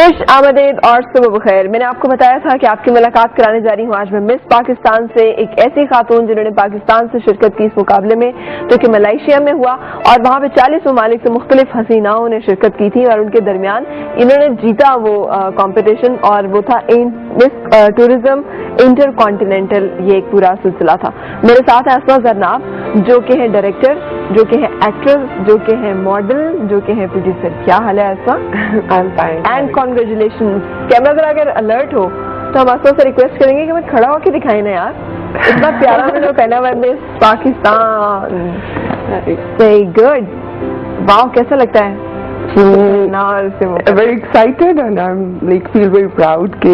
खुश आमदीद और सुबह बखैर। मैंने आपको बताया था कि आपकी मुलाकात कराने जा रही हूँ आज मैं मिस पाकिस्तान से, एक ऐसी खातून जिन्होंने पाकिस्तान से शिरकत की इस मुकाबले में जो कि मलेशिया में हुआ और वहाँ पे 40 ममालिक से मुख्तलिफ हसीनाओं ने शिरकत की थी और उनके दरमियान इन्होंने जीता वो कॉम्पिटिशन और वो था मिस टूरिज्म इंटर कॉन्टिनेंटल। ये एक पूरा सिलसिला था। मेरे साथ है अस्मा जरनाब जो कि है डायरेक्टर, जो कि है एक्ट्रेस, जो कि है मॉडल, जो कि है प्रोड्यूसर। क्या हाल है अस्मा? And congratulation. कैमरा जरा अगर अलर्ट हो तो हम अस्मा से रिक्वेस्ट करेंगे कि मैं खड़ा होकर दिखाई ना यार, इतना प्यारा मैंने पहना हुआ मिस पाकिस्तान। Very good. वाह, कैसा लगता है? Very excited and I'm like feel very proud कि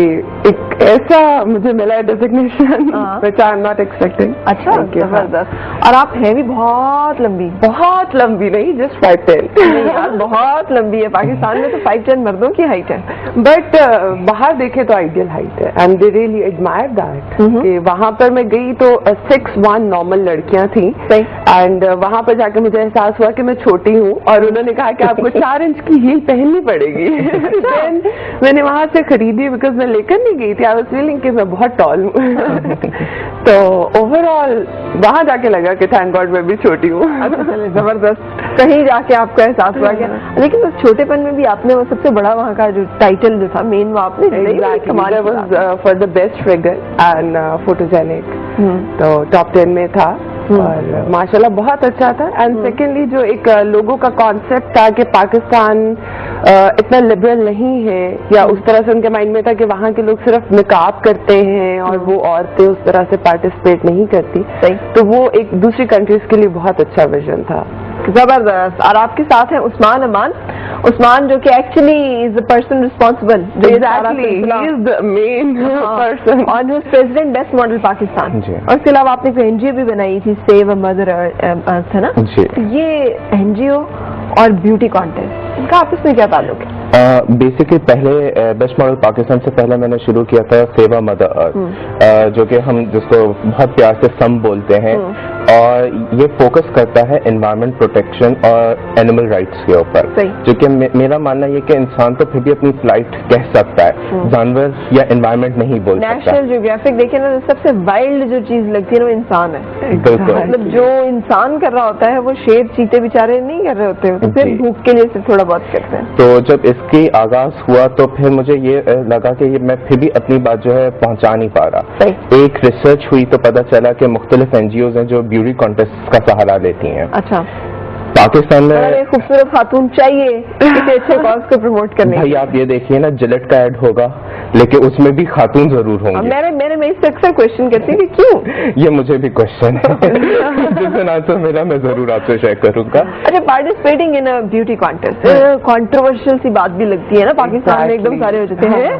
एक ऐसा मुझे मिला है designation which I'm not expecting। अच्छा, जबरदस्त। और आप हैं भी बहुत लंबी नहीं, just 5'10" नहीं यार, बहुत लंबी है। पाकिस्तान में तो 5'10" मर्दों की हाइट है, बट बाहर देखे तो आइडियल हाइट है and they really admire that. कि वहां पर मैं गई तो 6'1" नॉर्मल लड़कियां थी एंड वहां पर जाके मुझे एहसास हुआ कि मैं छोटी हूँ और उन्होंने कहा कि आपको 4 इंच की हील पहननी पड़ेगी। Then मैंने वहां से खरीदी बिकॉज मैं लेकर नहीं गई थी। आई वाज फीलिंग कि मैं बहुत टॉल हूँ। तो ओवरऑल वहां जाके लगा कि थैंक गॉड मैं भी छोटी हूँ। जबरदस्त। कहीं जाके आपको एहसास हुआ क्या? लेकिन उस छोटेपन में भी आपने वो सबसे बड़ा वहाँ का जो टाइटल जो था मेन वो आपने for the best figure and photogenic, तो टॉप 10 में था और माशाल्लाह बहुत अच्छा था। एंड सेकेंडली जो एक लोगों का कॉन्सेप्ट था कि पाकिस्तान इतना लिबरल नहीं है या उस तरह से उनके माइंड में था कि वहाँ के लोग सिर्फ निकाब करते हैं और वो औरतें उस तरह से पार्टिसिपेट नहीं करती, तो वो एक दूसरी कंट्रीज के लिए बहुत अच्छा विजन था। जबरदस्त। और आपके साथ है उस्मान अमान। उस्मान जो कि actually is the person responsible, main person और प्रेसिडेंट बेस्ट मॉडल पाकिस्तान। और इसके अलावा आपने कोई एनजीओ भी बनाई थी, सेव अ मदर अर्थ, है ना? ये एनजीओ और ब्यूटी कॉन्टेस्ट, इनका आपस में क्या ताल्लुक है? बेसिकली पहले बेस्ट मॉडल पाकिस्तान से पहले मैंने शुरू किया था सेवा मदर अर्थ, जो कि हम जिसको बहुत प्यार से सम बोलते हैं, और ये फोकस करता है एनवायरमेंट प्रोटेक्शन और एनिमल राइट्स के ऊपर। जो कि मेरा मानना ये कि इंसान तो फिर भी अपनी फ्लाइट कह सकता है, जानवर या एनवायरमेंट नहीं बोल सकता। नेशनल ज्योग्राफिक देखे ना, सबसे वाइल्ड जो चीज लगती है वो इंसान है। बिल्कुल, मतलब जो इंसान कर रहा होता है वो शेर चीते बेचारे नहीं कर रहे होते, तो सिर्फ भूख के लिए सिर्फ थोड़ा बहुत करते हैं। तो जब इसकी आगाज हुआ तो फिर मुझे ये लगा कि मैं फिर भी अपनी बात जो है पहुंचा नहीं पा रहा। एक रिसर्च हुई तो पता चला कि मुख्तलिफ एनजीओज हैं जो ब्यूटी कॉन्टेस्ट का सहारा लेती हैं। अच्छा, पाकिस्तान में खूबसूरत खातून चाहिए किसी अच्छे कॉज को प्रमोट करने। भाई आप ये देखिए ना, जिलेट का ऐड होगा लेकिन उसमें भी खातून जरूर होंगे। मैं इससे अक्सर क्वेश्चन करती हूँ कि क्यों? ये मुझे भी क्वेश्चन है। जिस आंसर मेरा मैं जरूर आपसे शेयर करूंगा। अच्छा, participating in a beauty contest controversial सी बात भी लगती है ना, पाकिस्तान में एकदम सारे हो जाते हैं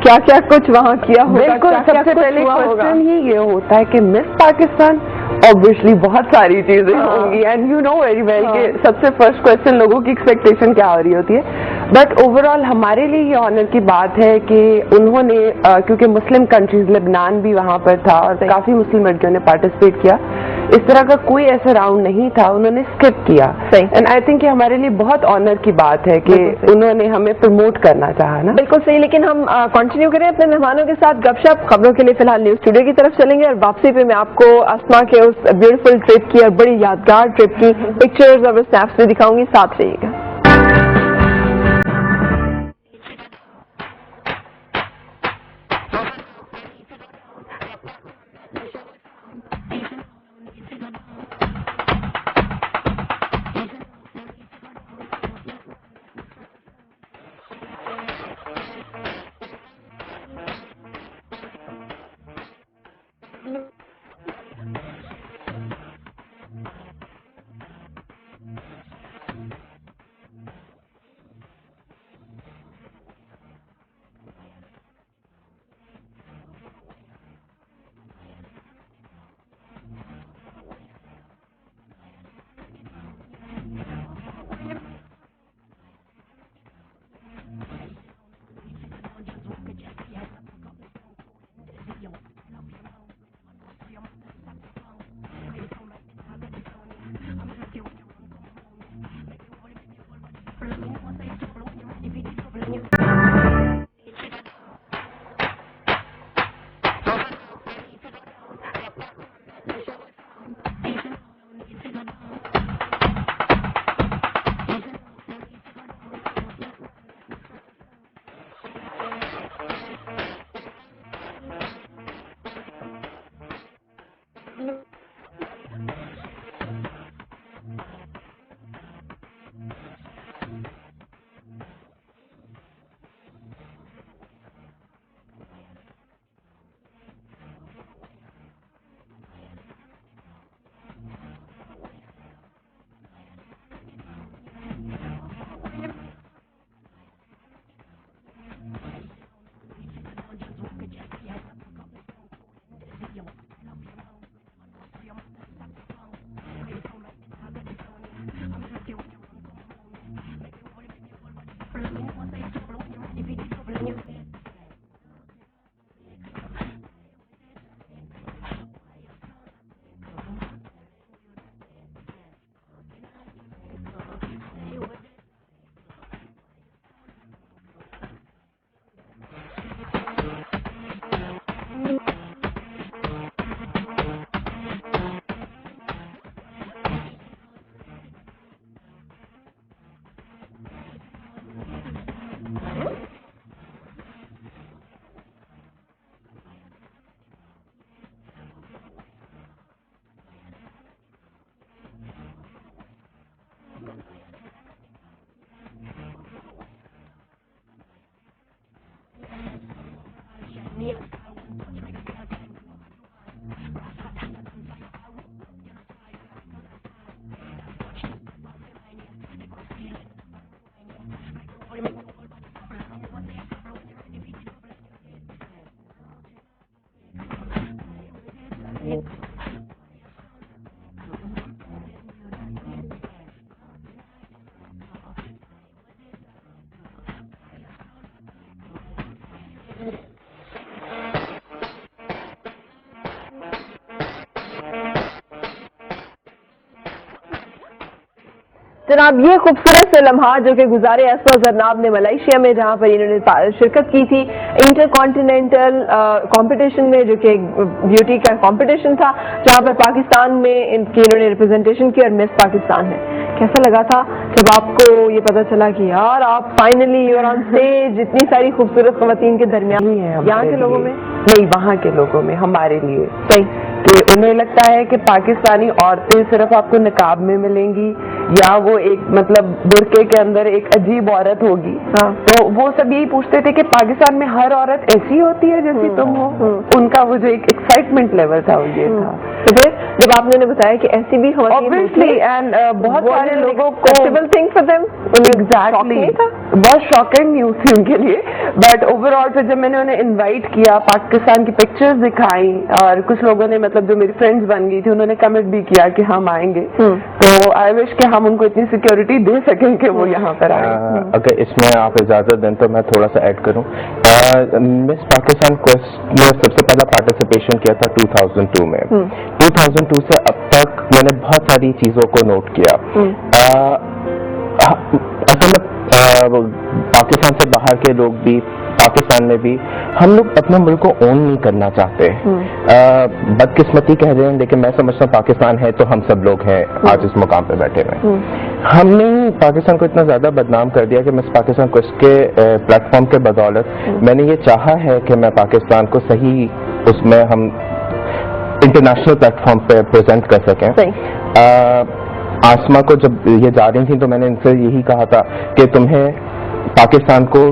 क्या क्या कुछ वहाँ किया होगा। सबसे पहले क्वेश्चन ही ये होता है कि मिस पाकिस्तान ऑब्वियसली बहुत सारी चीजें होंगी and you know very well कि सबसे फर्स्ट क्वेश्चन लोगों की एक्सपेक्टेशन क्या हो रही होती है। बट ओवरऑल हमारे लिए ये ऑनर की बात है कि उन्होंने क्योंकि मुस्लिम कंट्रीज, लेबनान भी वहां पर था और काफी मुस्लिम लड़कियों ने पार्टिसिपेट किया, इस तरह का कोई ऐसा राउंड नहीं था, उन्होंने स्किप किया। एंड आई थिंक हमारे लिए बहुत ऑनर की बात है कि उन्होंने हमें प्रमोट करना चाहा ना। बिल्कुल सही। लेकिन हम कंटिन्यू करें अपने मेहमानों के साथ गपशप। खबरों के लिए फिलहाल न्यूज स्टूडियो की तरफ चलेंगे और वापसी पे मैं आपको अस्मा के उस ब्यूटीफुल ट्रिप की और बड़ी यादगार ट्रिप की पिक्चर्स और स्नैप्स भी दिखाऊंगी। साथ रहिएगा। जनाब ये खूबसूरत से लम्हा जो कि गुजारे असमा जरनाब ने मलेशिया में, जहां पर इन्होंने शिरकत की थी इंटर कॉन्टिनेंटल कंपटीशन में, जो कि ब्यूटी का कंपटीशन था, जहां पर पाकिस्तान में इन्होंने रिप्रेजेंटेशन की और मिस पाकिस्तान है। कैसा लगा था जब आपको ये पता चला कि यार आप फाइनली यूर ऑन स्टेज, इतनी सारी खूबसूरत खवातीन के दरमियान ही है यहाँ के लोगों में? नहीं, वहाँ के लोगों में, हमारे लिए सही कि उन्हें लगता है कि पाकिस्तानी औरतें सिर्फ आपको निकाब में मिलेंगी या वो एक मतलब बुरके के अंदर एक अजीब औरत होगी। हाँ। तो वो सब यही पूछते थे कि पाकिस्तान में हर औरत ऐसी होती है जैसी तुम हो। उनका वो जो एक एक्साइटमेंट लेवल था वो ये था। तो फिर जब आपने उन्हें बताया कि ऐसी भी ऑब्वियसली एंड बहुत सारे लोगों को possible thing for them, exactly बहुत शॉकिंग न्यूज थी उनके लिए। बट ओवरऑल फिर जब मैंने उन्हें इनवाइट किया, पाकिस्तान की पिक्चर्स दिखाई और कुछ लोगों ने मतलब जो मेरी फ्रेंड्स बन गई थी उन्होंने कमिट भी किया कि हम आएंगे, तो आई विश कि हम उनको इतनी सिक्योरिटी दे सकें कि वो यहाँ पर आए। अगर इसमें आप इजाजत दें तो मैं थोड़ा सा ऐड करूं। मिस पाकिस्तान क्वेस्ट में सबसे पहला पार्टिसिपेशन किया था 2002 में। 2002 से अब तक मैंने बहुत सारी चीजों को नोट किया। असल में पाकिस्तान से बाहर के लोग भी, पाकिस्तान में भी, हम लोग अपने मुल्क को ओन नहीं करना चाहते। बदकिस्मती कह रहे हैं, लेकिन मैं समझता हूँ पाकिस्तान है तो हम सब लोग हैं आज इस मुकाम पे बैठे हुए। हमने पाकिस्तान को इतना ज्यादा बदनाम कर दिया कि मिस पाकिस्तान क्वेस्ट के प्लेटफॉर्म के बदौलत मैंने ये चाहा है कि मैं पाकिस्तान को सही उसमें हम इंटरनेशनल प्लेटफॉर्म पे प्रेजेंट कर सकें। आसमा को जब ये जा रही थी तो मैंने इनसे यही कहा था कि तुम्हें पाकिस्तान को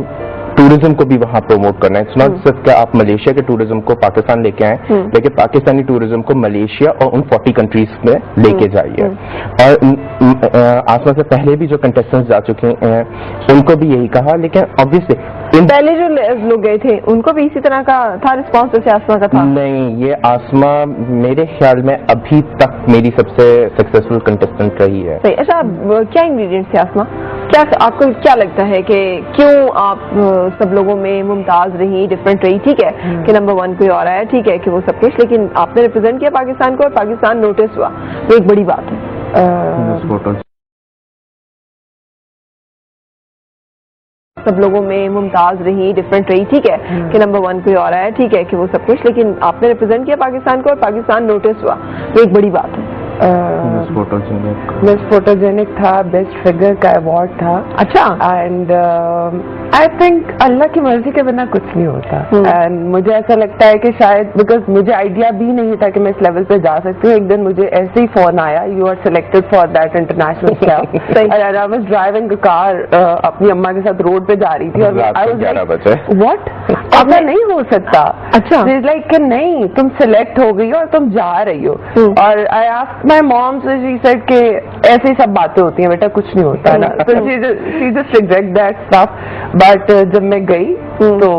टूरिज्म को भी वहां प्रमोट करना है। इट्स नॉट सिर्फ कि आप मलेशिया के टूरिज्म को पाकिस्तान लेके आए, लेकिन पाकिस्तानी टूरिज्म को मलेशिया और उन 40 कंट्रीज में लेके जाइए। और आसमा से पहले भी जो कंटेस्टेंट्स जा चुके हैं उनको भी यही कहा, लेकिन ऑब्वियसली पहले जो लोग गए थे उनको भी इसी तरह का था रिस्पॉन्स जैसे आसमा का था? नहीं, ये आसमा मेरे ख्याल में अभी तक मेरी सबसे सक्सेसफुल कंटेस्टेंट रही है। सही। अच्छा, क्या इंग्रेडिएंट्स थे आसमा? क्या आपको क्या लगता है कि क्यों आप सब लोगों में मुमताज रही, डिफरेंट रही? ठीक है कि नंबर 1 कोई और आया, ठीक है कि वो सब कुछ, लेकिन आपने रिप्रेजेंट किया पाकिस्तान को और पाकिस्तान नोटिस हुआ, वो एक बड़ी बात है। सब लोगों में मुमताज रही, डिफरेंट रही, ठीक है कि नंबर 1 कोई और आया, ठीक है कि वो सब कुछ, लेकिन आपने रिप्रेजेंट किया पाकिस्तान को और पाकिस्तान नोटिस हुआ, वो एक बड़ी बात है। मिस फोटोजेनिक था, बेस्ट फिगर का अवार्ड था। अच्छा। एंड आई थिंक अल्लाह की मर्जी के बिना कुछ नहीं होता। एंड मुझे ऐसा लगता है कि शायद बिकॉज मुझे आइडिया भी नहीं था कि मैं इस लेवल पे जा सकती हूँ। एक दिन मुझे ऐसे ही फोन आया, you are selected for that international step. I was driving a car, अपनी अम्मा के साथ रोड पे जा रही थी और आई वाज 11 बजे। व्हाट, ऐसा नहीं हो सकता। अच्छा। लाइक कि नहीं, तुम सिलेक्ट हो गई और तुम जा रही हो। और I asked my mom, so she said कि ऐसी सब बातें होती हैं बेटा, कुछ नहीं होता ना। तो she just reject that stuff. But जब मैं गई तो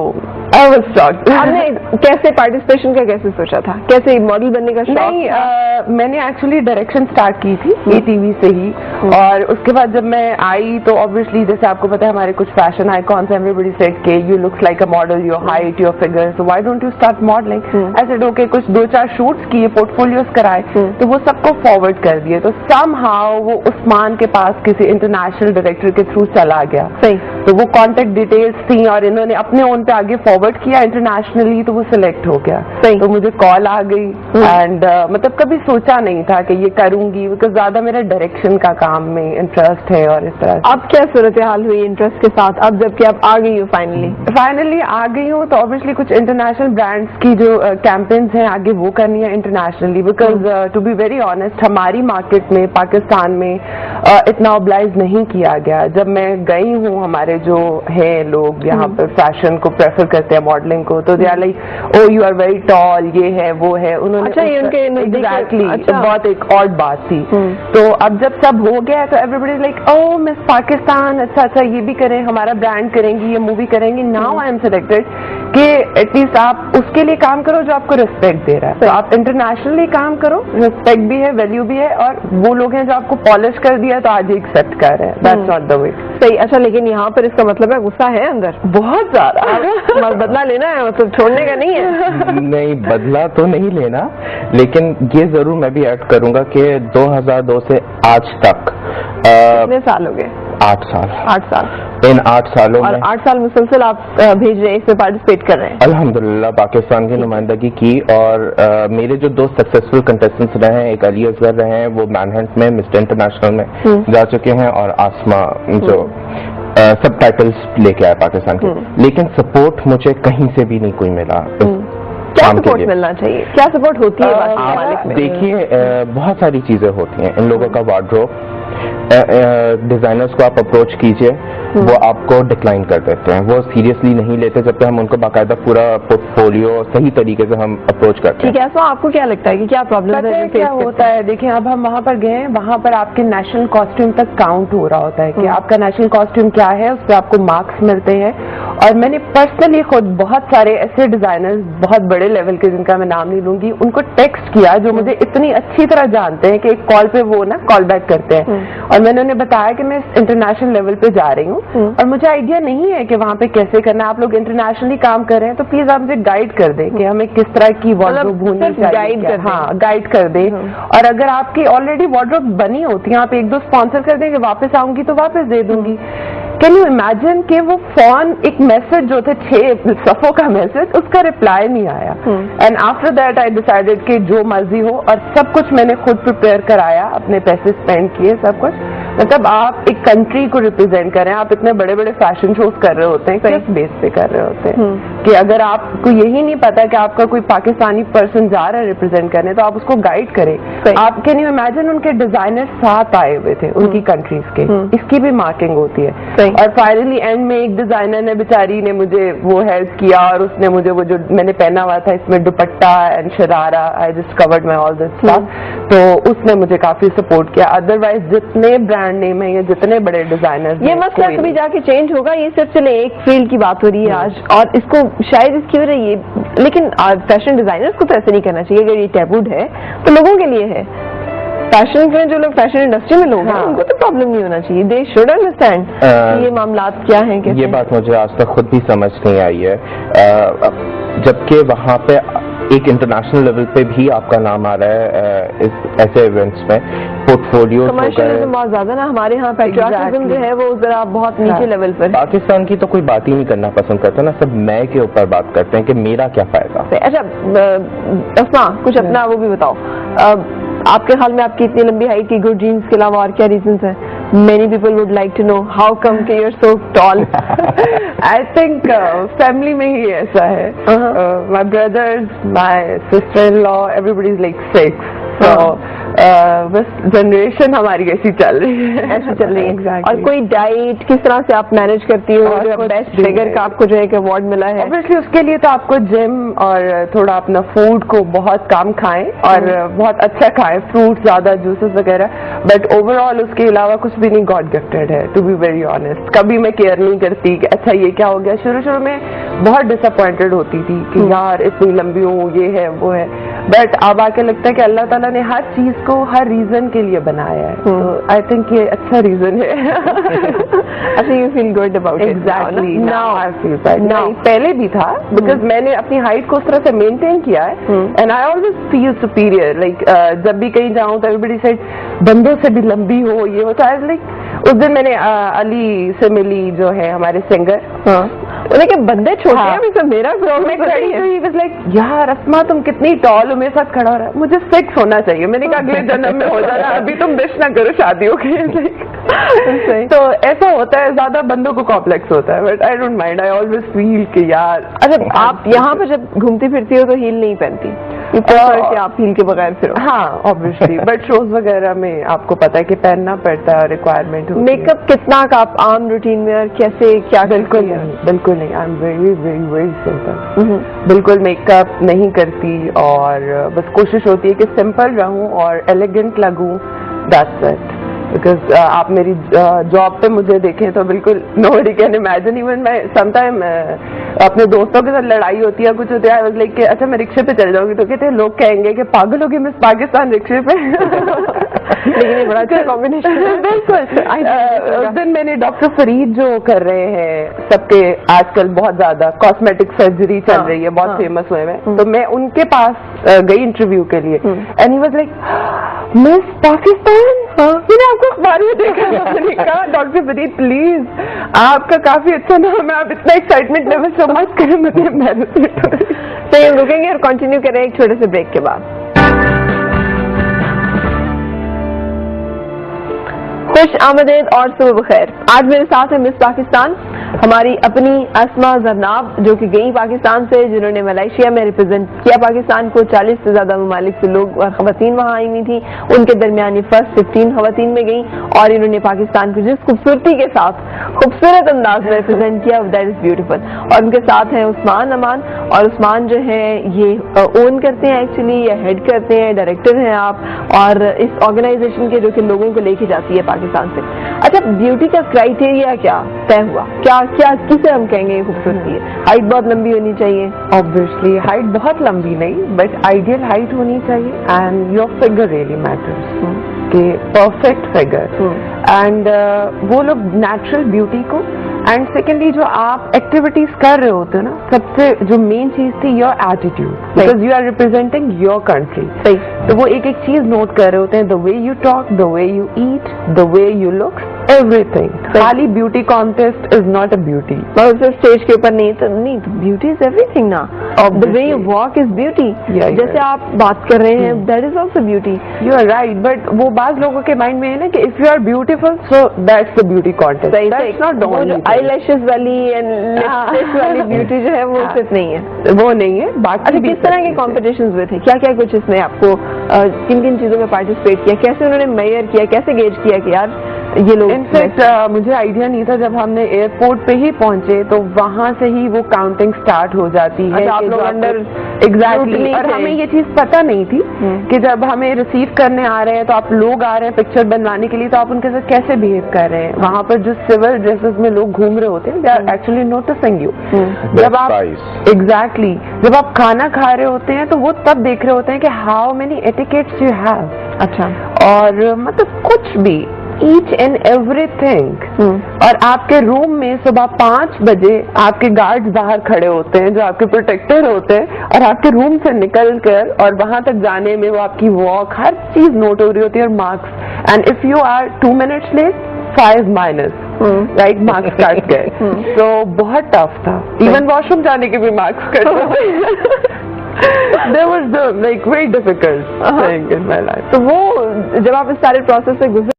आई वाज शॉक्ड। आपने कैसे पार्टिसिपेशन का कैसे सोचा था, कैसे मॉडल बनने का शौक? नहीं, मैंने एक्चुअली डायरेक्शन स्टार्ट की थी ATV से ही। और उसके बाद जब मैं आई तो ऑब्वियसली जैसे आपको पता है हमारे कुछ फैशन आइकॉन्स, एवरीबॉडी सेड के you looks like a model, your height, your figure, so why don't you start modelling? I said okay. कुछ 2-4 शूट्स किए, पोर्टफोलियोज कराए, तो वो सबको फॉरवर्ड कर दिए। तो समहाउ वो उस्मान के पास किसी इंटरनेशनल डायरेक्टर के थ्रू चला गया। सही। तो वो कॉन्टेक्ट डिटेल्स थी और इन्होंने अपने ओन पे आगे फॉरवर्ड किया इंटरनेशनली, तो वो सिलेक्ट हो गया। सही। तो मुझे कॉल आ गई एंड मतलब कभी सोचा नहीं था कि ये करूंगी, बिकॉज ज्यादा मेरा डायरेक्शन का काम में इंटरेस्ट है और इस तरह से। अब क्या सूरत हाल हुई इंटरेस्ट के साथ, अब जबकि आप आ गई हो फाइनली आ गई हूँ, तो ऑब्वियसली कुछ इंटरनेशनल ब्रांड्स की जो कैंपेन्स हैं आगे वो करनी है internationally, because to be very honest हमारी मार्केट में पाकिस्तान में इतना ऑब्लाइज नहीं किया गया। जब मैं गई हूँ, हमारे जो है लोग यहाँ पर फैशन को प्रेफर करते हैं, मॉडलिंग को, तो they are like oh you are very tall, ये है वो है। उन्होंने अच्छा, ये उनके एग्जैक्टली अच्छा। बहुत एक ऑड बात थी। तो अब जब सब हो गया तो everybody like oh miss Pakistan, अच्छा ये भी करें, हमारा ब्रांड करेंगी, ये मूवी करेंगी। नाउ आई एम सिलेक्टेड कि एटलीस्ट आप उसके लिए काम करो जो आपको रिस्पेक्ट दे रहा है. तो आप इंटरनेशनली काम करो, रिस्पेक्ट भी है, वैल्यू भी है, और वो लोग हैं जो आपको पॉलिश कर दिया तो आज एक्सेप्ट कर रहे हैं. That's not the way. सही. अच्छा, लेकिन यहाँ पर इसका मतलब है गुस्सा है अंदर बहुत ज्यादा. बदला लेना है, मतलब छोड़ने का नहीं है. नहीं, बदला तो नहीं लेना, लेकिन ये जरूर मैं भी ऐड करूंगा कि 2002 से आज तक कितने साल हो गए? 8 साल. 8 साल. इन 8 सालों और में 8 साल मुसलसल आप भेज रहे हैं, इसमें पार्टिसिपेट कर रहे हैं. अल्हम्दुलिल्लाह पाकिस्तान की नुमाइंदगी की, और मेरे जो 2 सक्सेसफुल कंटेस्टेंट्स रहे हैं, एक अली असगर रहे हैं, वो मैनहंट में मिस्टर इंटरनेशनल में जा चुके हैं, और आसमा जो सब टाइटल्स लेके आए पाकिस्तान के. लेकिन सपोर्ट मुझे कहीं से भी नहीं कोई मिला. क्या सपोर्ट मिलना चाहिए? क्या सपोर्ट होती है बाकी ममालिक में? देखिए, बहुत सारी चीजें होती हैं. इन लोगों का वार्डरोब, डिजाइनर्स को आप अप्रोच कीजिए, वो आपको डिक्लाइन कर देते हैं, वो सीरियसली नहीं लेते जब तक हम उनको बाकायदा पूरा पोर्टफोलियो सही तरीके से हम अप्रोच करते हैं. ठीक है. तो आपको क्या लगता है कि क्या प्रॉब्लम है? क्या होता है, देखिए अब हम वहाँ पर गए, वहाँ पर आपके नेशनल कॉस्ट्यूम तक काउंट हो रहा होता है कि आपका नेशनल कॉस्ट्यूम क्या है, उस पर आपको मार्क्स मिलते हैं. और मैंने पर्सनली खुद बहुत सारे ऐसे डिजाइनर्स, बहुत बड़े लेवल के, जिनका मैं नाम नहीं लूंगी, उनको टेक्स्ट किया जो मुझे इतनी अच्छी तरह जानते हैं कि एक कॉल पे वो ना कॉल बैक करते हैं, और मैंने उन्हें बताया कि मैं इंटरनेशनल लेवल पे जा रही हूँ और मुझे आइडिया नहीं है कि वहाँ पे कैसे करना है. आप लोग इंटरनेशनली काम कर रहे हैं तो प्लीज आप मुझे गाइड कर दें कि हमें किस तरह की वार्डरोब होनी चाहिए. हाँ, गाइड कर दें. और अगर आपकी ऑलरेडी वार्डरोब बनी होती है, आप 1-2 स्पॉन्सर कर देंगे, वापस आऊंगी तो वापस दे दूंगी. कैन यू इमेजिन कि वो फोन, एक मैसेज जो थे 6 सफों का मैसेज, उसका रिप्लाई नहीं आया. And after that I decided कि जो मर्जी हो, और सब कुछ मैंने खुद प्रिपेयर कराया, अपने पैसे स्पेंड किए, सब कुछ. मतलब आप एक कंट्री को रिप्रेजेंट कर रहे हैं, आप इतने बड़े बड़े फैशन शोज कर रहे होते हैं, किस बेस पे कर रहे होते हैं कि अगर आपको यही नहीं पता कि आपका कोई पाकिस्तानी पर्सन जा रहा है रिप्रेजेंट करने, तो आप उसको गाइड करें. आप कैन यू इमेजिन, उनके डिजाइनर साथ आए हुए थे उनकी कंट्रीज के, इसकी भी मार्किंग होती है. और फाइनली एंड में एक डिजाइनर ने, बेचारी ने मुझे वो हेल्प किया, और उसने मुझे वो जो मैंने पहना हुआ था, इसमें दुपट्टा and sharara, I just covered my all this stuff, तो उसने मुझे काफी सपोर्ट किया. अदरवाइज जितने ब्रांड नेम है या जितने बड़े डिजाइनर्स, ये मसला कभी जाके चेंज होगा. ये सिर्फ चले एक फील्ड की बात हो रही है आज, और इसको शायद इसकी वजह ये, लेकिन फैशन डिजाइनर्स को तो ऐसे नहीं करना चाहिए. अगर ये टैबूड है तो लोगों के लिए है. फैशन में जो लोग फैशन इंडस्ट्री में लोग हैं, उनको तो प्रॉब्लम नहीं होना चाहिए. दे शुड अंडरस्टैंड ये मामलात क्या हैं. ये बात मुझे आज तक खुद भी समझ नहीं आई है, जबकि वहाँ पे एक इंटरनेशनल लेवल पे भी आपका नाम आ रहा है इस ऐसे इवेंट्स में. पोर्टफोलियो कमर्शियलिज्म बहुत ज्यादा ना हमारे यहाँ, पैट्रियोटिज्म जो है वो जरा बहुत नीचे लेवल पर. पाकिस्तान की तो कोई बात ही नहीं करना पसंद करता ना, सब मैं के ऊपर बात करते हैं कि मेरा क्या फायदा. अच्छा अस्मा, कुछ अपना वो भी बताओ. आपके ख्याल में आपकी इतनी लंबी हाइट की गुड जीन्स के अलावा और क्या रीजंस हैं? Many people would like to know how come कि you're so tall. I think family में ही ऐसा है. My brothers, my sister-in-law, everybody is like 6. So बस जनरेशन हमारी ऐसी चल रही है. ऐसी चल रही है. Exactly. और कोई डाइट किस तरह से आप मैनेज करती हो? बेस्ट फिगर का आपको जो है कि अवार्ड मिला है. Obviously उसके लिए तो आपको जिम और थोड़ा अपना फूड को बहुत कम खाएं और बहुत अच्छा खाएं, फ्रूट ज्यादा, जूसेस वगैरह. बट ओवरऑल उसके अलावा कुछ भी नहीं गॉड गिफ्टेड है, टू बी वेरी ऑनेस्ट. कभी मैं केयर नहीं करती कि अच्छा ये क्या हो गया. शुरू में बहुत डिसअपॉइंटेड होती थी कि यार इतनी लंबी हूँ, ये है वो है. बट अब आके लगता है कि अल्लाह ताला ने हर चीज को हर रीजन के लिए बनाया है. तो आई थिंक ये अच्छा रीजन है. अच्छा, you feel good about it? Exactly, now I feel bad. नहीं, पहले भी था, बिकॉज मैंने अपनी हाइट को उस तरह से मेंटेन किया है. And I always feel superior. Like जब भी कहीं जाऊं तो एवरीबडी सेड बंदों से भी लंबी हो, ये होता है. लाइक उस दिन मैंने अली से मिली, जो है हमारे सिंगर. लेकिन बंदे छोटे हैं. अभी तो मेरा मैं खड़ी हुई, बस लाइक यार अस्मा तुम कितनी टॉल हो, मेरे साथ खड़ा हो रहा है. मुझे 6 होना चाहिए. मैंने कहा अगले जन्म में हो जाना, अभी तुम विश ना करो शादी हो गई. तो ऐसा होता है, ज्यादा बंदों को कॉम्प्लेक्स होता है. But I don't mind, I always feel कि यार. अच्छा, आप यहाँ पर जब घूमती फिरती हो तो हील नहीं पहनती? आप हील के बगैर फिरो? हाँ, ऑब्वियसली. बट शोज वगैरह में आपको पता है कि पहनना पड़ता है, रिक्वायरमेंट. मेकअप कितना का आप आम रूटीन में और कैसे क्या? बिल्कुल नहीं. I am very very very simple. बिल्कुल मेकअप नहीं करती, और बस कोशिश होती है कि सिंपल रहूं और एलिगेंट लगूं. That's it. बिकॉज आप मेरी जॉब पे मुझे देखें तो बिल्कुल nobody can imagine, even मैं समटाइम अपने दोस्तों के साथ लड़ाई होती है कुछ होता है लाइक अच्छा मैं रिक्शे पे चल जाऊंगी तो कहते हैं लोग कहेंगे कि पागल होगी मिस पाकिस्तान रिक्शे पे। लेकिन ये बड़ा अच्छा कॉम्बिनेशन है। बिल्कुल। उस दिन मैंने डॉक्टर फरीद जो कर रहे हैं सबके आजकल बहुत ज्यादा कॉस्मेटिक सर्जरी चल रही है, बहुत फेमस हुए हैं, तो मैं उनके पास गई इंटरव्यू के लिए and he was like miss Pakistan. मैंने आपको अखबार में देखा, मैंने कहा डॉक्टर फरीद प्लीज आपका काफी अच्छा नाम है, आप इतना एक्साइटमेंट लेवल से मत करें, मुझे एम्बैरेसमेंट हो रही है। तो ये रुकेंगे और कंटिन्यू करें एक छोटे से ब्रेक के बाद। खुश आमदेद और सुबह बखैर। आज मेरे साथ है मिस पाकिस्तान, हमारी अपनी अस्मा जरनाब, जो कि गई पाकिस्तान से, जिन्होंने मलेशिया में रिप्रेजेंट किया पाकिस्तान को। 40 से ज्यादा ममालिक से लोग और खवातीन वहां आई हुई थी, उनके दरमियान ये फर्स्ट 15 खवातीन में गई और इन्होंने पाकिस्तान को जिस खूबसूरती के साथ खूबसूरत अंदाज में रिप्रेजेंट किया, दैट इज ब्यूटीफुल। और उनके साथ हैं उस्मान अमान, और उस्मान जो है ये ओन करते हैं एक्चुअली, या हेड करते हैं, डायरेक्टर हैं आप, और इस ऑर्गेनाइजेशन के जो कि लोगों को लेके जाती है पाकिस्तान से। अच्छा, ब्यूटी का क्राइटेरिया क्या तय हुआ, क्या क्या किसे हम कहेंगे ये खूबसूरती है? हाइट बहुत लंबी होनी चाहिए? ऑब्वियसली हाइट बहुत लंबी नहीं, बट आइडियल हाइट होनी चाहिए and your figure really matters, कि परफेक्ट फिगर एंड वो लोग नेचुरल ब्यूटी को, एंड सेकेंडली जो आप एक्टिविटीज कर रहे होते हो ना, सबसे जो मेन चीज थी your attitude, because you are representing your country. सही। तो वो एक एक चीज नोट कर रहे होते हैं, the way you talk, the way you eat, the way you look, everything. खाली beauty contest is not a beauty. मतलब सिर्फ स्टेज के ऊपर नहीं तो ब्यूटी इज एवरीथिंग ना। The way you walk is beauty. जैसे आप बात कर रहे हैं, that is also beauty. You are right, but वो बाज लोगों के माइंड में है ना कि if you are beautiful so that's the beauty contest. That's not the only. Eyelashes वाली एंड लिपस्टिक वाली ब्यूटी जो है वो सिर्फ नहीं है, वो नहीं है। बाकी किस तरह के कॉम्पिटिशंस हुए थे, क्या क्या कुछ इसमें आपको किन किन चीजों में पार्टिसिपेट किया, कैसे उन्होंने मेजर किया, कैसे गेज किया कि यार ये लोग? इनफैक्ट मुझे आइडिया नहीं था, जब हमने एयरपोर्ट पे ही पहुंचे तो वहां से ही वो काउंटिंग स्टार्ट हो जाती है। आप लोग अंडर एग्जैक्टली, और हमें ये चीज पता नहीं थी कि जब हमें रिसीव करने आ रहे हैं तो आप लोग आ रहे हैं पिक्चर बनवाने के लिए, तो आप उनके साथ कैसे बिहेव कर रहे हैं। वहां पर जो सिविल ड्रेसेस में लोग घूम रहे होते हैं, they are actually noticing you. जब आप एग्जैक्टली जब आप खाना खा रहे होते हैं तो वो तब देख रहे होते हैं कि how many etiquettes you have. अच्छा। और मतलब कुछ भी, ईच एंड एवरीथिंग। और आपके रूम में सुबह 5 बजे आपके गार्ड्स बाहर खड़े होते हैं जो आपके प्रोटेक्टर होते हैं, और आपके रूम से निकल कर और वहां तक जाने में वो आपकी वॉक, हर चीज नोट हो रही होती है, और marks. And if you are 2 minutes late, 5 minus, right, marks काट गए। तो बहुत टफ था, इवन वॉशरूम जाने के भी मार्क्स कट गए। There was the like very difficult thing in my life. तो वो जब आप इस सारे प्रोसेस से गुजरे,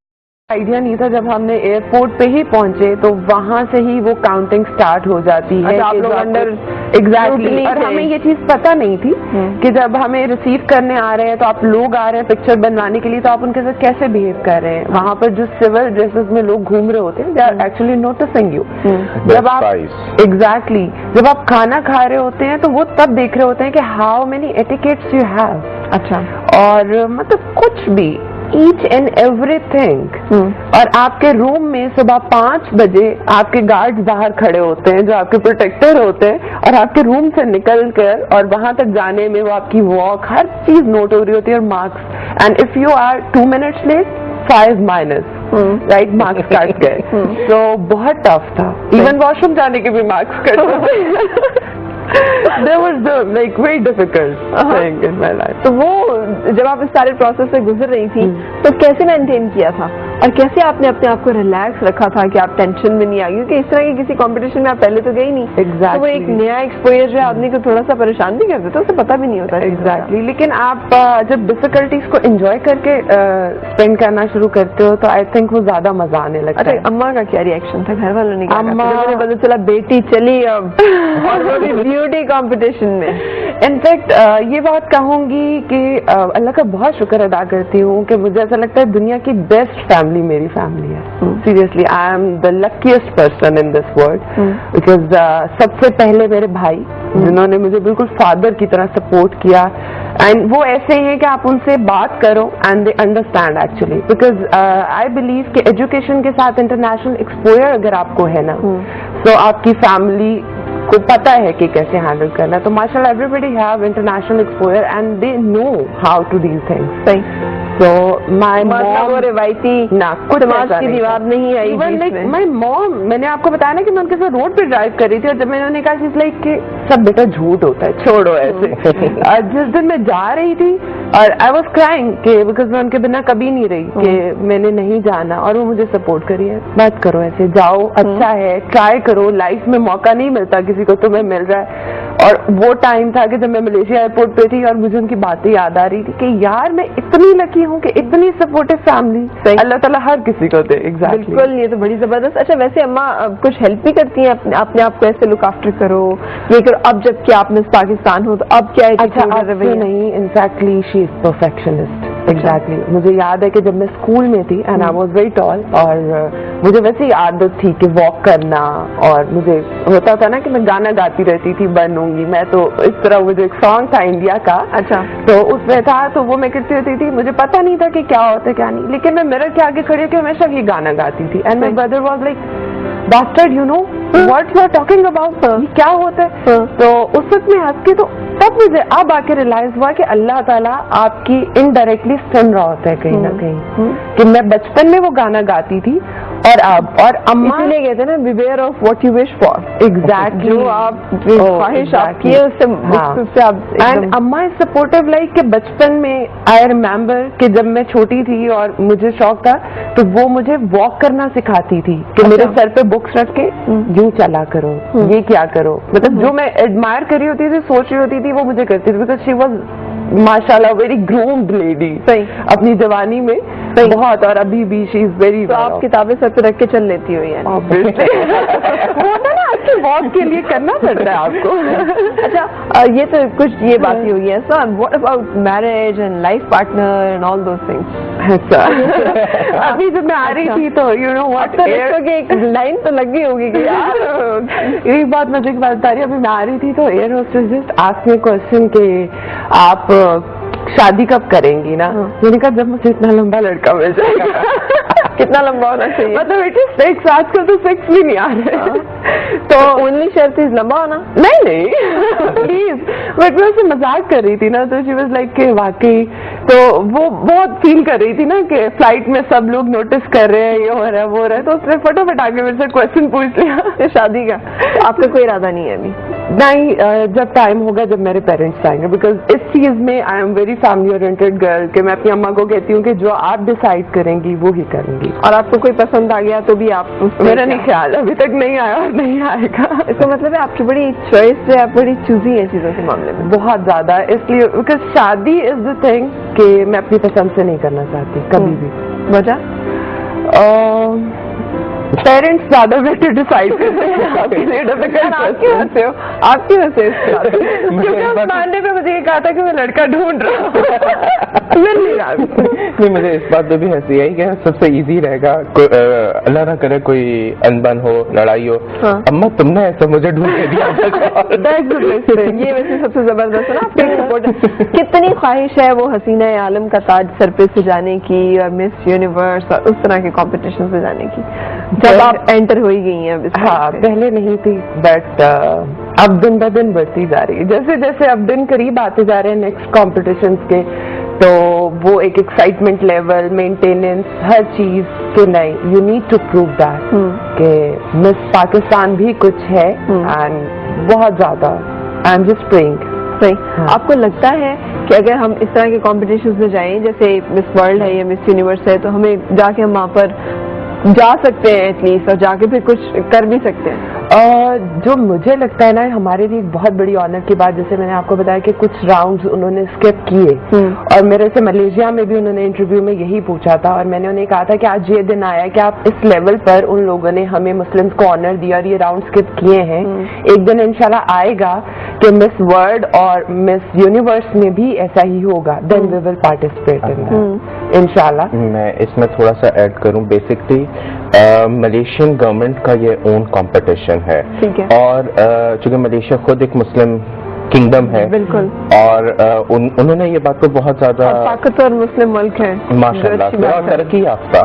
आइडिया नहीं था, जब हमने एयरपोर्ट पे ही पहुंचे तो वहां से ही वो काउंटिंग स्टार्ट हो जाती है। अच्छा, आप लोग अंडर एग्जैक्टली, और हमें ये चीज पता नहीं थी कि जब हमें रिसीव करने आ रहे हैं तो आप लोग आ रहे हैं पिक्चर बनवाने के लिए, तो आप उनके साथ कैसे बिहेव कर रहे हैं। वहां पर जो सिविल ड्रेसेस में लोग घूम रहे होते हैं, they are actually noticing you. जब आप एग्जैक्टली जब आप खाना खा रहे होते हैं तो वो तब देख रहे होते हैं कि how many etiquettes you have. अच्छा। और मतलब कुछ भी, ईच एंड एवरीथिंग। और आपके रूम में सुबह 5 बजे आपके गार्ड्स बाहर खड़े होते हैं जो आपके प्रोटेक्टर होते हैं, और आपके रूम से निकल कर और वहां तक जाने में वो आपकी वॉक, हर चीज नोट हो रही होती है, और marks. And if you are 2 minutes late, 5 minus, right, marks काट गए। तो बहुत टफ था, इवन वॉशरूम जाने के भी मार्क्स कट गए। There was the like very difficult thing in my life. तो वो जब आप इस सारे प्रोसेस से गुजर रही थी तो कैसे मेंटेन किया था, और कैसे आपने अपने आप को रिलैक्स रखा था कि आप टेंशन में नहीं आ गई? क्योंकि इस तरह के किसी कंपटीशन में आप पहले तो गई नहीं। Exactly. तो वो एक नया एक्सपोजर जो है आदमी को थोड़ा सा परेशान भी कर देता है, उसे पता भी नहीं होता। एग्जैक्टली, लेकिन आप जब डिफिकल्टीज को एंजॉय करके स्पेंड करना शुरू करते हो तो आई थिंक वो ज्यादा मजा आने लगता है। अच्छा, अम्मा का क्या रिएक्शन था, घर वालों ने क्या कहा? अम्मा, जब पता चला बेटी चली अब और वो भी ब्यूटी कंपटीशन में। इनफैक्ट ये बात कहूंगी कि अल्लाह का बहुत शुक्र अदा करती हूँ कि मुझे ऐसा लगता है दुनिया की बेस्ट फैमिली मेरी फैमिली है। Seriously, I am the luckiest person in this world, because सबसे पहले मेरे भाई, जिन्होंने मुझे बिल्कुल फादर की तरह सपोर्ट किया, एंड वो ऐसे हैं कि आप उनसे बात करो and they understand actually, because I believe कि एजुकेशन के साथ इंटरनेशनल एक्सपोजर अगर आपको है ना, तो आपकी फैमिली को पता है कि कैसे हैंडल करना है. तो माशाल्लाह everybody have international exposure and they know how to deal things. सही. So my mom वो रिवायती ना कुछ समाज की दीवार नहीं आई. Even like my mom, मैंने आपको बताया ना कि मैं उनके साथ रोड पे ड्राइव कर रही थी और जब मैंने उन्हें कहा चीज लाइक कि सब बेटा झूठ होता है, छोड़ो ऐसे. जिस दिन मैं जा रही थी और आई वॉज क्राइंग कि बिकॉज मैं उनके बिना कभी नहीं रही कि मैंने नहीं जाना, और वो मुझे सपोर्ट करी है, बात करो ऐसे, जाओ, अच्छा है, ट्राई करो, लाइफ में मौका नहीं मिलता किसी को, तुम्हें मिल रहा है. और वो टाइम था कि जब मैं मलेशिया एयरपोर्ट पे थी और मुझे उनकी बातें याद आ रही थी कि यार मैं इतनी लकी हूँ कि इतनी सपोर्टिव फैमिली अल्लाह ताला हर किसी को दे. एग्जैक्टली. बिल्कुल, ये तो बड़ी जबरदस्त. अच्छा, वैसे अम्मा कुछ हेल्प भी करती हैं अपने आप को ऐसे लुक आफ्टर करो, ये करो, अब जबकि आप मिस पाकिस्तान हो तो अब क्या? अच्छा, अब तो नहीं, इनफैक्टली शी इज परफेक्शनिस्ट. एग्जैक्टली. मुझे याद है कि जब मैं स्कूल में थी and I was very tall, और मुझे वैसे ही आदत थी कि वॉक करना, और मुझे होता था ना कि मैं गाना गाती रहती थी, बनूंगी मैं, तो इस तरह मुझे एक सॉन्ग था इंडिया का. अच्छा. तो उसमें था, तो वो मैं करती होती थी. मुझे पता नहीं था कि क्या होता है क्या नहीं, लेकिन मैं मिरर के आगे खड़ी होकर हमेशा ही गाना गाती थी. And my brother was like, bastard, you know what you are talking about, क्या होता है. तो उस वक्त में हंस के, तो तब मुझे अब आके रियलाइज हुआ कि अल्लाह ताला आपकी इनडायरेक्टली सुन रहा होता है कहीं ना कहीं, कि मैं बचपन में वो गाना गाती थी और अब, और अम्मा इसलिए कहते हैं ना, beware of what you wish for. Exactly. जो आप ख्वाहिश आपकी है उससे आप. एंड अम्मा इज सपोर्टिव, लाइक कि बचपन में आई रिमेम्बर कि जब मैं छोटी थी और मुझे शौक था, तो वो मुझे वॉक करना सिखाती थी कि मेरे सर पे बुक्स रख के यूं चला करो, ये क्या करो. मतलब जो मैं एडमायर कर रही होती थी, सोच रही होती थी, वो मुझे करती थी, बिकॉज शी वॉज माशाल्लाह वेरी ग्रूम्ड लेडी. सही. अपनी जवानी में बहुत, और अभी भी शी इज वेरी. तो आप किताबें सर पे रख के चल लेती हो यार. होता ना, आपके वॉक के लिए करना पड़ता है आपको. अच्छा, ये तो कुछ ये बातें हुई है. Sir, what about marriage and life partner and all those things? अच्छा. अभी जब मैं आ रही थी तो यू नो व्हाट, एक लाइन तो लगी होगी कि यार. एक बात मजे की बात बता रही, अभी मैं आ रही थी तो air hostess just asked me question कि आप शादी कब करेंगी ना. मैंने कहा जब मुझे इतना लंबा लड़का मिल जाएगा. कितना लंबा होना चाहिए? मतलब इट इज 6, आजकल तो 6 भी नहीं आ रहे. तो ओनली शर्त इज लंबा होना? नहीं प्लीज. बट मैं उससे मजाक कर रही थी ना, तो शी वाज लाइक कि वाकई. तो वो बहुत फील कर रही थी ना कि फ्लाइट में सब लोग नोटिस कर रहे हैं, ये हो रहा है वो हो रहा है, तो उसने फटाफट आके मेरे से क्वेश्चन पूछ लिया शादी का. आपका कोई इरादा नहीं है अभी? नहीं, जब टाइम होगा, जब मेरे पेरेंट्स आएंगे. बिकॉज इस चीज में I am very family oriented girl, कि मैं अपनी अम्मा को कहती हूँ कि जो आप डिसाइड करेंगी वो ही करूंगी. और आपको कोई पसंद आ गया तो भी आप? मेरा नहीं ख्याल, अभी तक नहीं आया और नहीं आएगा. इसका मतलब है आपकी बड़ी चॉइस है, आप बड़ी चूजी है चीजों के मामले में. बहुत ज्यादा. इसलिए बिकॉज शादी इज द थिंग कि मैं अपनी पसंद से नहीं करना चाहती कभी भी. वजह? पेरेंट्स ज्यादा बेटर डिसाइड करते हैं. आपकी वजह हो, आपकी वजह से. क्योंकि उस मानने पे मुझे ये कहा था कि मैं लड़का ढूंढ रहा हूँ. मिल नहीं रहा. नहीं, मुझे इस बात पे भी हंसी आई कि सबसे इजी रहेगा, अल्लाह ना करे कोई अनबन हो, लड़ाई हो. अम्मा तुमने ऐसा मुझे ढूंढ के दिया. ये वैसे सबसे जबरदस्त है ना आपकी सपोर्ट. कितनी ख्वाहिश है वो हसीना आलम का ताज सर पे सजाने की, और मिस यूनिवर्स और उस तरह के कॉम्पिटिशन से जाने की, जब आप एंटर हो ही गई हैं? हाँ, पहले नहीं थी, बट अब दिन ब दिन बढ़ती जा रही है. जैसे जैसे अब दिन करीब आते जा रहे हैं नेक्स्ट कॉम्पिटिशन्स के, तो वो एक एक्साइटमेंट लेवल, मेंटेनेंस, हर चीज के नए, you need to prove that कि मिस पाकिस्तान भी कुछ है. एंड बहुत ज्यादा आई एम जस्ट प्रेइंग. सही. आपको लगता है कि अगर हम इस तरह के कॉम्पिटिशन में जाएं, जैसे मिस वर्ल्ड है या मिस यूनिवर्स है, तो हमें जाके हम वहाँ पर जा सकते हैं एटलीस्ट, और जाके फिर कुछ कर भी सकते हैं? जो मुझे लगता है ना, हमारे लिए एक बहुत बड़ी ऑनर की बात, जैसे मैंने आपको बताया कि कुछ राउंड्स उन्होंने स्किप किए, और मेरे से मलेशिया में भी उन्होंने इंटरव्यू में यही पूछा था, और मैंने उन्हें कहा था कि आज ये दिन आया कि आप इस लेवल पर उन लोगों ने हमें मुस्लिम्स को ऑनर दिया और ये राउंड स्किप किए हैं. एक दिन इंशाल्लाह आएगा कि मिस वर्ल्ड और मिस यूनिवर्स में भी ऐसा ही होगा. Then we will participate in that इंशाल्लाह. मैं इसमें थोड़ा सा ऐड करूं. बेसिकली मलेशियन गवर्नमेंट का ये ओन कंपटीशन है. ठीक है. और चूंकि मलेशिया खुद एक मुस्लिम किंगडम है, बिल्कुल। और उन्होंने ये बात को बहुत ज्यादा, ताकतवर मुस्लिम मुल्क है माशाल्लाह से, तरक्की याफ्ता,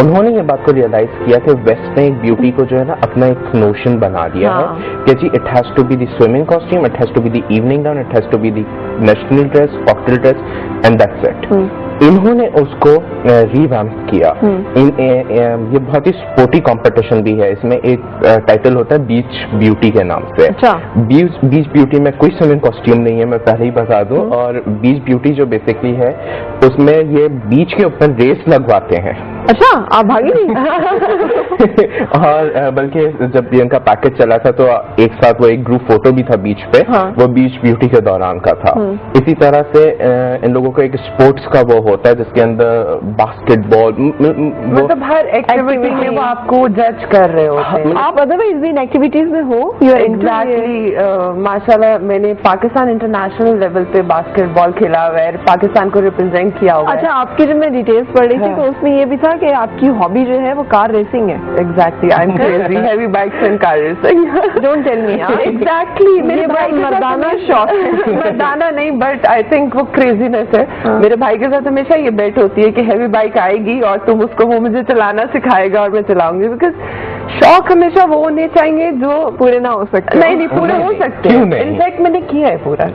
उन्होंने ये बात को रियलाइज किया कि वेस्ट ने एक ब्यूटी को जो है ना अपना एक नोशन बना दिया है कि जी it has to be the swimming costume, it has to be the evening gown, it has to be the national dress, cocktail dress, and that's it. इन्होंने उसको रिवैम्प किया। ये बहुत ही स्पोर्टी कंपटीशन भी है, इसमें एक टाइटल होता है बीच ब्यूटी के नाम से। अच्छा। बीच ब्यूटी में कोई स्विमिंग कॉस्ट्यूम नहीं है, मैं पहले ही बता दूं, और बीच ब्यूटी जो बेसिकली है उसमें ये बीच के ऊपर रेस लगवाते हैं। अच्छा, आप भागी नहीं? और बल्कि जब इनका पैकेज चला था तो एक साथ वो एक ग्रुप फोटो भी था बीच पे, वो बीच ब्यूटी के दौरान का था। इसी तरह से इन लोगों को एक स्पोर्ट्स का वो होता है जिसके अंदर बास्केटबॉल, मतलब हर एक्टिविटी में वो आपको जज कर रहे होते हैं। आप अदरवाइज भी इन एक्टिविटीज में हो? एग्जैक्टली, माशाल्लाह मैंने पाकिस्तान इंटरनेशनल लेवल पे बास्केटबॉल खेला हुआ है, पाकिस्तान को रिप्रेजेंट किया हुआ है। अच्छा, आपकी जब मैं डिटेल्स पढ़ रही थी तो उसमें ये भी था कि आपकी हॉबी जो है वो कार रेसिंग है। Exactly, I am crazy heavy bikes and car racing. Don't tell me. Exactly, मेरे भाई मर्दाना शौक है। मर्दाना नहीं, बट आई थिंक वो क्रेजीनेस है। मेरे भाई के साथ हमेशा ये बेट होती है कि हैवी बाइक आएगी और तुम उसको, वो मुझे चलाना सिखाएगा और मैं चलाऊंगी, बिकॉज शौक हमेशा वो होने चाहिए जो पूरे ना हो सकते। नहीं, पूरे हो सकते हैं। इनफैक्ट मैंने किया है पूरा,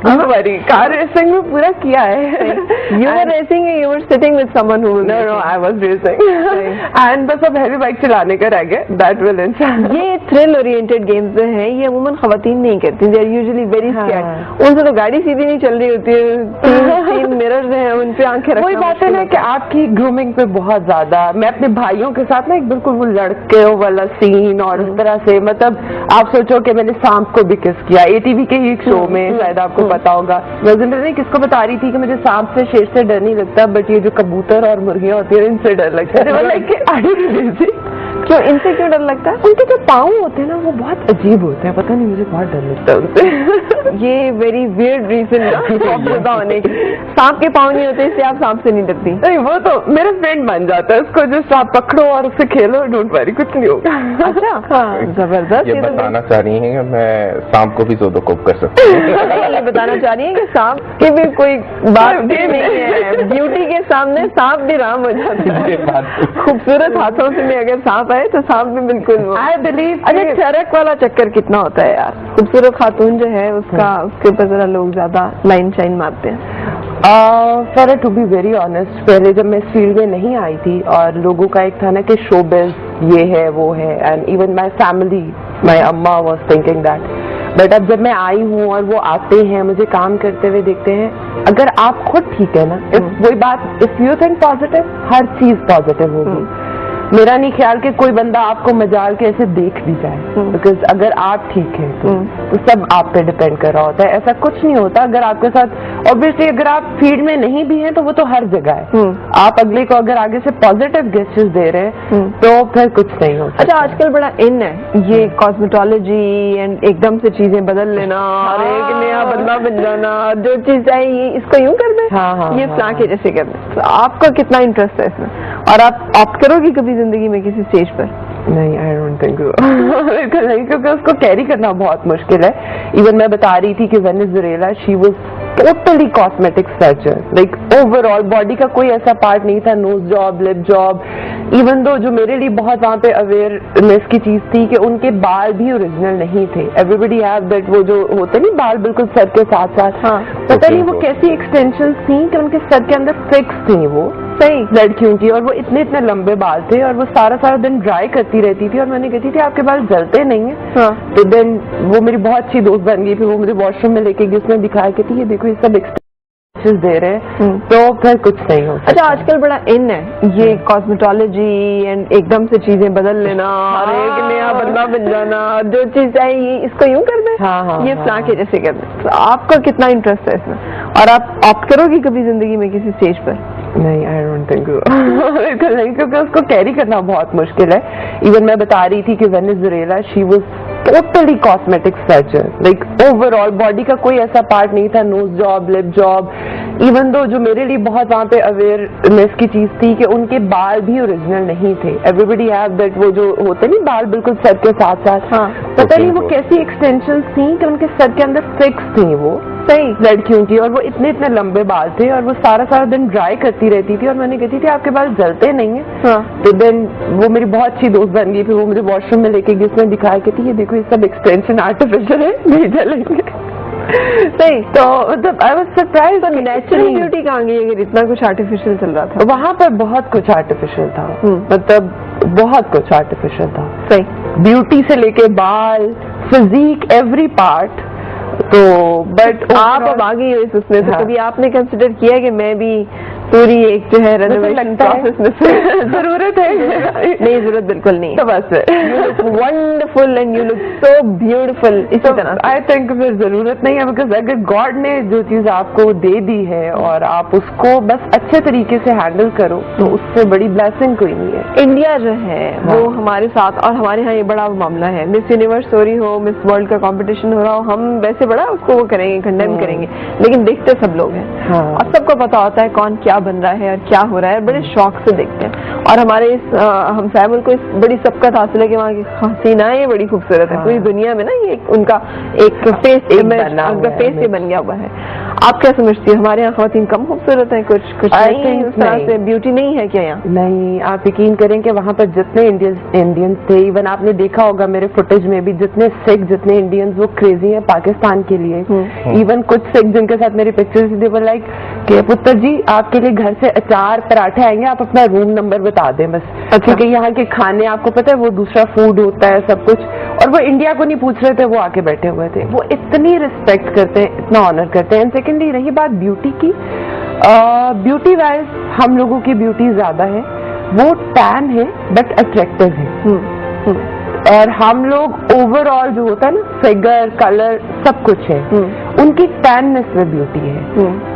कार रेसिंग में पूरा किया है। You were racing and you were sitting with someone who was No, I was racing. And बस अब हैवी बाइक चलाने का रह गया, that will inshallah. ये थ्रिल ओरिएंटेड गेम्स जो हैं ये अमूमन खवातीन नहीं करती, they are usually very scared। उनसे तो गाड़ी सीधी नहीं चल रही होती है, तीन मिरर्स हैं उन पे आंखें रखना। वही बात है ना कि आपकी ग्रूमिंग पे बहुत ज्यादा, मैं अपने भाइयों के साथ ना एक बिल्कुल वो लड़के वाला सीन और उस तरह से, मतलब आप सोचो कि मैंने सांप को भी किस किया ATV के ही एक शो में, शायद आपको पता होगा। रजिंद्र ने किसको बता रही थी कि मुझे सांप से, शेर से डर नहीं लगता, बट ये जो कबूतर और मुर्गियां होती है इनसे डर लगता है। क्यों, इनसे क्यों डर लगता है? उनके जो पाँव होते हैं ना वो बहुत अजीब होते हैं, पता नहीं मुझे बहुत डर लगता है उनसे। ये वेरी वियर्ड रीजन होने की। सांप के पाँव नहीं होते इसलिए आप सांप से नहीं डरती? नहीं, वो तो मेरा फ्रेंड बन जाता है, उसको जो सांप पकड़ो और उससे खेलो, डोंट वरी, कुछ नहीं होगा। अच्छा, हाँ, जबरदस्त। ये बताना चाह रही हैं कि मैं सांप को भी जोदोकोप कर सकती हूँ। ये बताना चाह रही है कि सांप की भी कोई बात भी नहीं है, ब्यूटी के सामने सांप भी राम हो जाता है। खूबसूरत हाथों से में अगर सांप आए तो सांप भी बिल्कुल। I believe. अच्छा, चरक वाला चक्कर कितना होता है यार? खूबसूरत खातून जो है उसका, उसके ऊपर जरा लोग ज्यादा लाइन शाइन मारते हैं। For to be very honest, पहले जब मैं इस फील्ड में नहीं आई थी और लोगों का एक था ना कि शोबिज ये है वो है, एंड इवन माई फैमिली, माई अम्मा वॉज थिंकिंग दैट, बट अब जब मैं आई हूँ और वो आते हैं मुझे काम करते हुए देखते हैं, अगर आप खुद ठीक है ना, वही बात, इफ यू थिंक पॉजिटिव, हर चीज पॉजिटिव होगी। मेरा नहीं ख्याल कि कोई बंदा आपको मजाल के ऐसे देख भी जाए, बिकॉज अगर आप ठीक है तो सब आप पे डिपेंड कर रहा होता है। ऐसा कुछ नहीं होता अगर आपके साथ, ऑब्वियसली अगर आप फील्ड में नहीं भी हैं तो वो तो हर जगह है। आप अगले को अगर आगे से पॉजिटिव गेस्चर्स दे रहे हैं तो फिर कुछ नहीं होता। अच्छा, आजकल बड़ा इन है ये कॉस्मेटोलॉजी एंड एकदम से चीजें बदल लेना और एक नया बंदा बन जाना, जो चीज चाहिए इसको यूं कर दे, ये फ्लां के जैसे कर दे। तो आपका कितना इंटरेस्ट है इसमें, और आप ऑप्ट करोगी कभी जिंदगी में किसी स्टेज पर? नहीं, आई डोंट थिंक बिल्कुल नहीं, क्योंकि उसको कैरी करना बहुत मुश्किल है। इवन मैं बता रही थी कि Venezuela, she was totally cosmetic surgeon, like overall body का कोई ऐसा पार्ट नहीं था, nose job, lip job, even though जो मेरे लिए बहुत वहाँ पे अवेयरनेस की चीज थी कि उनके बाल भी ओरिजिनल नहीं थे। एवरीबडी हैव दैट, वो जो होते नहीं बाल बिल्कुल सर के साथ साथ, पता नहीं वो कैसी एक्सटेंशन थी कि उनके सर के अंदर फिक्स थी वो, सही लड़कियों की, और वो इतने इतने लंबे बाल थे और वो सारा सारा दिन ड्राई करती रहती थी, और मैंने कहती थी आपके बाल जलते नहीं है। तो देन वो मेरी बहुत अच्छी दोस्त बन गई, फिर वो मुझे वॉशरूम में लेके गई, उसने दिखाया, कहती ये देखो ये सब एक्सटेंशन दे रहे हैं, तो फिर कुछ नहीं होता। अच्छा, आजकल बड़ा इन है ये कॉस्मेटोलॉजी एंड एकदम से चीजें बदल लेना और एक नया बंदा बन जाना, जो चीज चाहिए इसको यूं कर दे, ये फ्लां के जैसे कर दे। तो आपका कितना इंटरेस्ट है इसमें, और आप ऑप्ट करोगी कभी जिंदगी में किसी स्टेज पर? नहीं, आई डोंट थिंक बिल्कुल नहीं, क्योंकि उसको कैरी करना बहुत मुश्किल है। इवन मैं बता रही थी कि Venezuela, she was totally cosmetic surgeon, like overall body का कोई ऐसा पार्ट नहीं था, nose job, lip job, even though जो मेरे लिए बहुत वहाँ पे अवेयरनेस की चीज थी कि उनके बाल भी ओरिजिनल नहीं थे. एवरीबडी हैव दैट, वो जो होते नहीं बाल बिल्कुल सर के साथ साथ. हाँ. पता नहीं वो कैसी एक्सटेंशन थी कि उनके सर के अंदर फिक्स थी वो सही लड़कियों की, और वो इतने इतने लंबे बाल थे और वो सारा दिन ड्राई करती रहती थी. और मैंने कहती थी आपके बाल जलते नहीं है. हाँ. तो देन वो मेरी बहुत अच्छी दोस्त बन गई. फिर वो मुझे वॉशरूम में लेके गई, उसने दिखाया कहती ये देखो ये सब एक्सटेंशन आर्टिफिशियल है, नहीं जलेंगे. सही. तो मतलब आई वाज सरप्राइज. तो नेचुरल ब्यूटी कहाँ गई अगर इतना कुछ आर्टिफिशियल चल रहा था? वहाँ पर बहुत कुछ आर्टिफिशियल था, मतलब बहुत कुछ आर्टिफिशियल था. सही. ब्यूटी से लेके बाल, फिजिक, एवरी पार्ट. तो बट आप अब आ गई हो इस उसमें, तो हाँ. कभी आपने कंसिडर किया कि मैं भी पूरी एक जो है रेनोवेशन प्रोसेस में जरूरत है? नहीं, जरूरत बिल्कुल नहीं. तो बस you look wonderful and you look so beautiful. इसी तरह आई थिंक फिर जरूरत नहीं है, बिकॉज अगर गॉड ने जो चीज आपको दे दी है और आप उसको बस अच्छे तरीके से हैंडल करो तो उससे बड़ी ब्लेसिंग कोई नहीं है. इंडिया जो है वो हमारे साथ, और हमारे यहाँ ये बड़ा मामला है, मिस यूनिवर्स हो रही हो, मिस वर्ल्ड का कंपटीशन हो रहा हो, हम वैसे बड़ा उसको वो करेंगे, कंडेम करेंगे, लेकिन देखते सब लोग हैं. हाँ. और सबको पता होता है कौन क्या बन रहा है और क्या हो रहा है, बड़े शौक से देखते हैं. और हमारे इस हम सैमुल को इस बड़ी सबकत हासिल है कि वहाँ की हसीनाएं बड़ी खूबसूरत है. पूरी दुनिया में ना ये उनका एक फेस इमेज, उनका फेस ये बन गया हुआ है. आप क्या समझती है, हमारे यहाँ खवातीन कम खूबसूरत है? कुछ नहीं, उस तरह से ब्यूटी नहीं है क्या यहाँ? नहीं, आप यकीन करें कि वहाँ पर जितने इंडियंस थे, इवन आपने देखा होगा मेरे फुटेज में भी, जितने सिख, जितने इंडियंस वो क्रेजी हैं पाकिस्तान के लिए. इवन कुछ सिख जिनके साथ मेरी पिक्चर्स थी, वो लाइक कि पुत्र जी आपके लिए घर से अचार पराठे आएंगे, आप अपना रूम नंबर बता दें बस. क्योंकि यहाँ के खाने आपको पता है वो दूसरा फूड होता है सब कुछ. और वो इंडिया को नहीं पूछ रहे थे, वो आके बैठे हुए थे. वो इतनी रिस्पेक्ट करते हैं, इतना ऑनर करते हैं. एंड सेकेंडली रही बात ब्यूटी की, ब्यूटी वाइज हम लोगों की ब्यूटी ज्यादा है. वो टैन है बट अट्रैक्टिव है. और हम लोग ओवरऑल जो होता है ना फिगर, कलर, सब कुछ है. उनकी टैननेस में ब्यूटी है.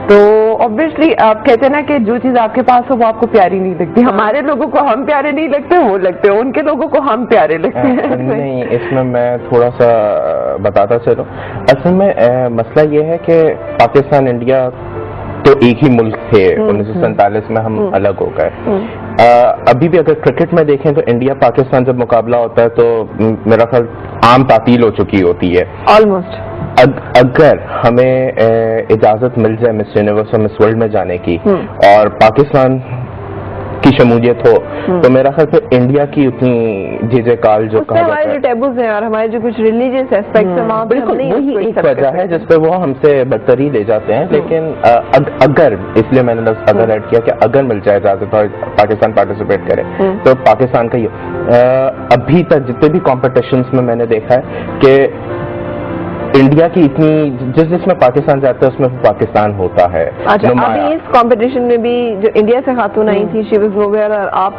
तो ऑब्वियसली आप कहते हैं ना कि जो चीज आपके पास हो वो आपको प्यारी नहीं लगती. हमारे लोगों को हम प्यारे नहीं लगते, वो लगते हैं. उनके लोगों को हम प्यारे लगते हैं. नहीं, इसमें मैं थोड़ा सा बताता चलूं. असल में मसला ये है कि पाकिस्तान इंडिया तो एक ही मुल्क थे. 1947 में हम अलग हो गए. अभी भी अगर क्रिकेट में देखें तो इंडिया पाकिस्तान जब मुकाबला होता है तो मेरा ख्याल आम तातील हो चुकी होती है ऑलमोस्ट. अगर हमें इजाजत मिल जाए मिस यूनिवर्स और मिस वर्ल्ड में जाने की और पाकिस्तान की शमूलियत हो तो मेरा ख्याल फिर इंडिया की उतनी जे काल जो कहा हमारे जो टेबूज हैं और हमारे जो कुछ रिलीजियस एस्पेक्ट्स हैं वहाँ बिल्कुल वही एक वजह है जिसपे वो हमसे बदतरी ले जाते हैं. लेकिन अगर, इसलिए मैंने लफ्ज़ अगर ऐड किया कि अगर मिल जाए इजाजत और पाकिस्तान पार्टिसिपेट करे तो पाकिस्तान का अभी तक जितने भी कॉम्पिटिशन्स में मैंने देखा है कि इंडिया की इतनी जिसमें पाकिस्तान जाता है उसमें पाकिस्तान होता है. अच्छा, अभी इस कंपटीशन में भी जो इंडिया से खातून आई थी, शिवज वगैरह, और आप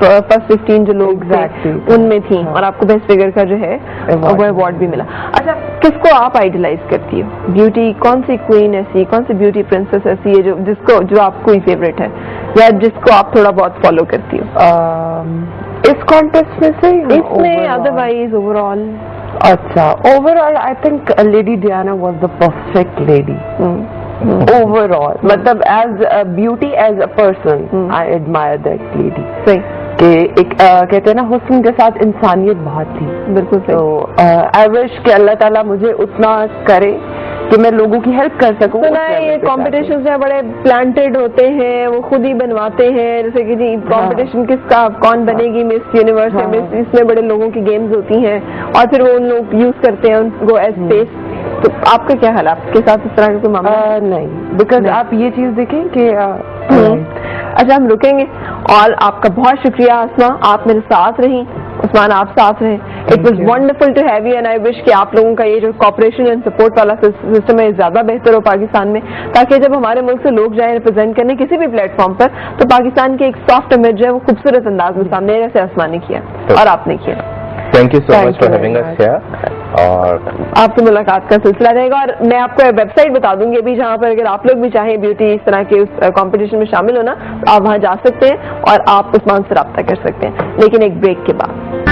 फर्स्ट 15 जो लोग थे उनमें थी. और आपको बेस्ट फिगर का जो है वो अवार्ड भी मिला. अच्छा, किसको आप आइडलाइज करती हो? ब्यूटी कौन सी क्वीन ऐसी, कौन सी ब्यूटी प्रिंसेस ऐसी है जो आपको ही फेवरेट है या जिसको आप थोड़ा बहुत फॉलो करती हो इस कॉन्टेस्ट में से? इसमें अदरवाइज ओवरऑल? अच्छा, overall I think Lady Diana was the perfect lady. Overall मतलब as a beauty, as a person I admire that lady. सही कि एक कहते हैं ना हुस्न के साथ इंसानियत बहुत थी. बिल्कुल सही. तो आई विश कि अल्लाह ताला मुझे उतना करे कि मैं लोगों की हेल्प कर सकूं. सुना है ये कॉम्पिटिशन में बड़े प्लांटेड होते हैं, वो खुद ही बनवाते हैं, जैसे कि जी कॉम्पिटिशन किसका कौन बनेगी मिस यूनिवर्स है, मिस, इसमें बड़े लोगों की गेम्स होती हैं और फिर वो उन लोग यूज करते हैं उनको एज स्पेस. तो आपका क्या हाल, आपके साथ इस तरह का कोई मामला? नहीं, बिकॉज आप ये चीज देखें कि अच्छा, हम रुकेंगे. और आपका बहुत शुक्रिया आसमा, आप मेरे साथ रही, उस्मान आप साथ रहे. It was wonderful to have you and I wish कि आप लोगों का ये जो कॉपरेशन एंड सपोर्ट वाला सिस्टम है ज्यादा बेहतर हो पाकिस्तान में, ताकि जब हमारे मुल्क से लोग जाए रिप्रेजेंट करने किसी भी प्लेटफॉर्म पर तो पाकिस्तान की एक सॉफ्ट इमेज है वो खूबसूरत अंदाज में सामने जैसे आसमा ने किया और आपने किया. Thank you so much for having us here. और आपसे मुलाकात का सिलसिला रहेगा. और मैं आपको वेबसाइट बता दूंगी अभी, जहां पर अगर आप लोग भी चाहें ब्यूटी इस तरह के उस कंपटीशन में शामिल होना तो आप वहां जा सकते हैं और आप उस्मान से राब्ता कर सकते हैं, लेकिन एक ब्रेक के बाद.